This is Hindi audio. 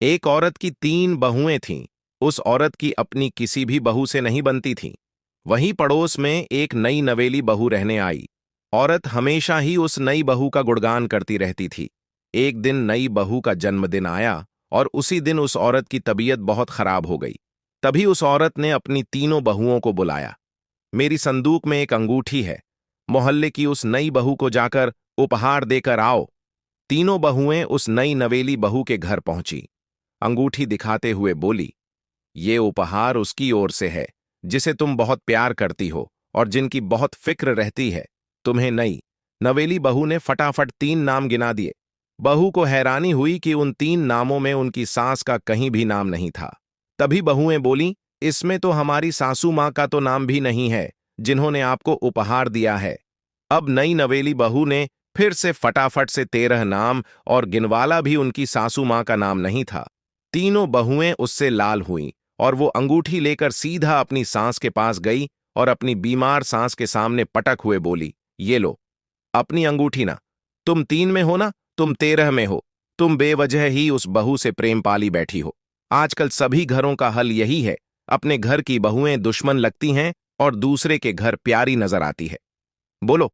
एक औरत की 3 बहुएं थीं। उस औरत की अपनी किसी भी बहू से नहीं बनती थी। वहीं पड़ोस में एक नई नवेली बहू रहने आई। औरत हमेशा ही उस नई बहू का गुणगान करती रहती थी। एक दिन नई बहू का जन्मदिन आया और उसी दिन उस औरत की तबीयत बहुत खराब हो गई। तभी उस औरत ने अपनी 3 बहुओं को बुलाया। मेरी संदूक में एक अंगूठी है। मोहल्ले की उस नई बहू को जाकर उपहार देकर आओ। 3 बहुएं उस नई नवेली बहू के घर पहुंची। अंगूठी दिखाते हुए बोली, ये उपहार उसकी ओर से है जिसे तुम बहुत प्यार करती हो और जिनकी बहुत फिक्र रहती है। तुम्हें नई नवेली बहू ने फटाफट 3 नाम गिना दिए। बहू को हैरानी हुई कि उन 3 नामों में उनकी सास का कहीं भी नाम नहीं था। तभी बहुएं बोलीं, इसमें तो हमारी सासू मां का तो नाम भी नहीं है जिन्होंने आपको उपहार दिया है। अब नई नवेली बहू ने फिर से फटाफट से 13 नाम और गिनवाला भी उनकी सासू मां का नाम नहीं था। 3 बहुएं उससे लाल हुईं और वो अंगूठी लेकर सीधा अपनी सास के पास गई और अपनी बीमार सास के सामने पटक हुए बोली, ये लो अपनी अंगूठी ना। तुम 3 में हो ना, तुम 13 में हो। तुम बेवजह ही उस बहू से प्रेम पाली बैठी हो। आजकल सभी घरों का हल यही है, अपने घर की बहुएं दुश्मन लगती हैं और दूसरे के घर प्यारी नजर आती है। बोलो